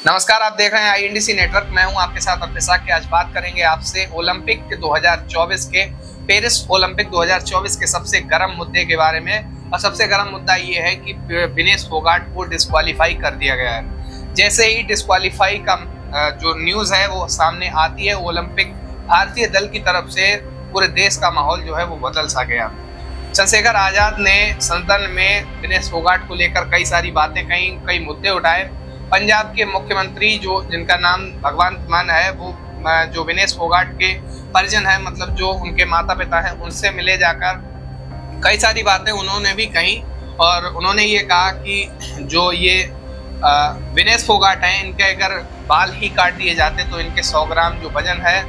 नमस्कार, आप देख रहे हैं आईएनडीसी नेटवर्क। मैं हूं आपके साथ अपने साथ। आज बात करेंगे आपसे ओलंपिक 2024 के पेरिस ओलंपिक 2024 के सबसे गर्म मुद्दे के बारे में। और सबसे गर्म मुद्दा ये है कि विनेश फोगाट को डिस्क्वालीफाई कर दिया गया है। जैसे ही डिस्क्वालीफाई का जो न्यूज़ है वो सामने आती है, ओलंपिक भारतीय दल की तरफ से पूरे देश का माहौल जो है वो बदल सा गया। चंद्रशेखर आजाद ने सदन में विनेश फोगाट को लेकर कई सारी बातें कई मुद्दे उठाए। पंजाब के मुख्यमंत्री जिनका नाम भगवंत मान है, वो जो विनेश फोगाट के परिजन है, मतलब जो उनके माता पिता हैं, उनसे मिले जाकर कई सारी बातें उन्होंने भी कही। और उन्होंने ये कहा कि जो ये विनेश फोगाट हैं, इनके अगर बाल ही काट दिए जाते तो इनके 100 ग्राम जो वजन है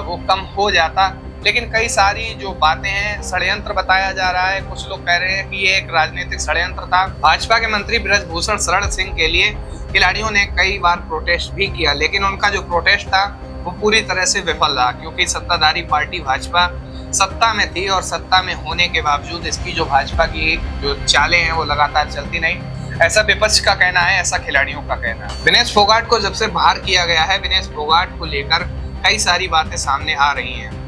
वो कम हो जाता। लेकिन कई सारी जो बातें हैं, षड्यंत्र बताया जा रहा है। कुछ लोग कह रहे हैं कि ये एक राजनीतिक षड्यंत्र था। भाजपा के मंत्री बृजभूषण शरण सिंह के लिए खिलाड़ियों ने कई बार प्रोटेस्ट भी किया, लेकिन उनका जो प्रोटेस्ट था वो पूरी तरह से विफल रहा, क्योंकि सत्ताधारी पार्टी भाजपा सत्ता में थी और सत्ता में होने के बावजूद इसकी जो भाजपा की जो चालें हैं वो लगातार चलती नहीं। ऐसा विपक्ष का कहना है, ऐसा खिलाड़ियों का कहना है। विनेश फोगाट को जब से बाहर किया गया है, विनेश फोगाट को लेकर कई सारी बातें सामने आ रही हैं।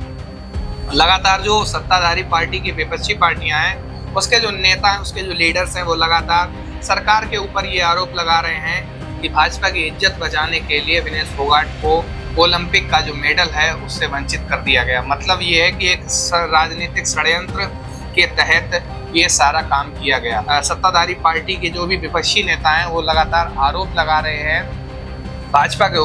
लगातार जो सत्ताधारी पार्टी की विपक्षी पार्टियां हैं, उसके जो नेता हैं, उसके जो लीडर्स हैं, वो लगातार सरकार के ऊपर ये आरोप लगा रहे हैं कि भाजपा की इज्जत बचाने के लिए विनेश फोगाट को ओलंपिक का जो मेडल है उससे वंचित कर दिया गया। मतलब ये है कि एक राजनीतिक षड्यंत्र के तहत ये सारा काम किया गया। सत्ताधारी पार्टी के जो भी विपक्षी नेता हैं वो लगातार आरोप लगा रहे हैं भाजपा के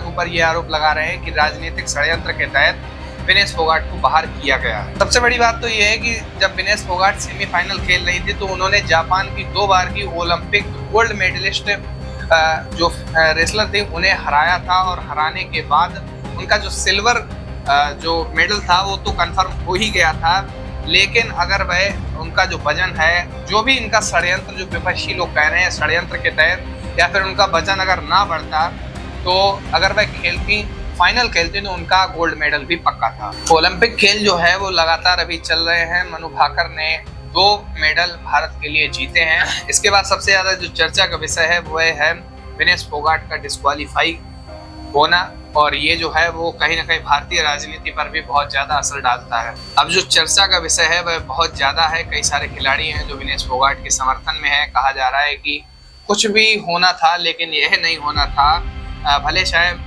ऊपर ये आरोप लगा रहे हैं कि राजनीतिक षड्यंत्र के तहत विनेश फोगाट को बाहर किया गया है। सबसे बड़ी बात तो ये है कि जब विनेश फोगाट सेमीफाइनल खेल रही थी तो उन्होंने जापान की 2 बार की ओलंपिक गोल्ड मेडलिस्ट जो रेसलर थे उन्हें हराया था। और हराने के बाद उनका जो सिल्वर जो मेडल था वो तो कंफर्म हो ही गया था। लेकिन अगर वह उनका जो वजन है, जो भी इनका षड्यंत्र, जो विपक्षी लोग कह रहे हैं षड्यंत्र के तहत, या फिर उनका वजन अगर ना बढ़ता तो अगर वह फाइनल खेलते तो उनका गोल्ड मेडल भी पक्का था। ओलंपिक खेल जो है वो लगातार अभी चल रहे हैं। मनु भाकर ने 2 मेडल भारत के लिए जीते हैं। इसके बाद सबसे ज्यादा जो चर्चा का विषय है वो है विनेश फोगाट का डिस्क्वालीफाई होना। और ये जो है वो कहीं ना कहीं भारतीय राजनीति पर भी बहुत ज्यादा असर डालता है। अब जो चर्चा का विषय है वह बहुत ज्यादा है। कई सारे खिलाड़ी हैं जो विनेश फोगाट के समर्थन में है। कहा जा रहा है कि कुछ भी होना था लेकिन यह नहीं होना था। भले शायद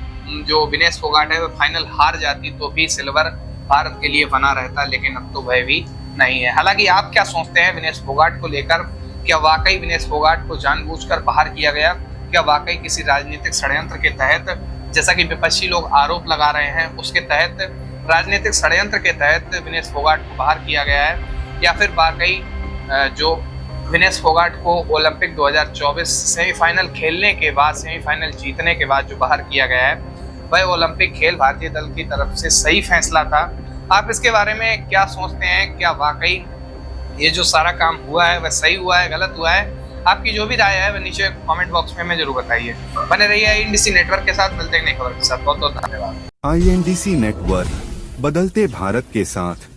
जो विनेश फोगाट है वो फाइनल हार जाती तो भी सिल्वर भारत के लिए बना रहता, लेकिन अब तो वह भी नहीं है। हालांकि आप क्या सोचते हैं विनेश फोगाट को लेकर? क्या वाकई विनेश फोगाट को जानबूझकर बाहर किया गया? क्या वाकई किसी राजनीतिक षड्यंत्र के तहत, जैसा कि विपक्षी लोग आरोप लगा रहे हैं, उसके तहत, राजनीतिक षड्यंत्र के तहत विनेश फोगाट को बाहर किया गया है? या फिर वाकई जो विनेश फोगाट को ओलंपिक 2024 सेमीफाइनल खेलने के बाद, सेमीफाइनल जीतने के बाद जो बाहर किया गया है, वह ओलंपिक खेल भारतीय दल की तरफ से सही फैसला था? आप इसके बारे में क्या सोचते हैं? क्या वाकई ये जो सारा काम हुआ है वह सही हुआ है, गलत हुआ है? आपकी जो भी राय है वह नीचे कमेंट बॉक्स में हमें जरूर बताइए। बने रहिए आईएनडीसी नेटवर्क के साथ। मिलते हैं नई खबर के साथ। बहुत बहुत धन्यवाद। आईएनडीसी नेटवर्क, बदलते भारत के साथ।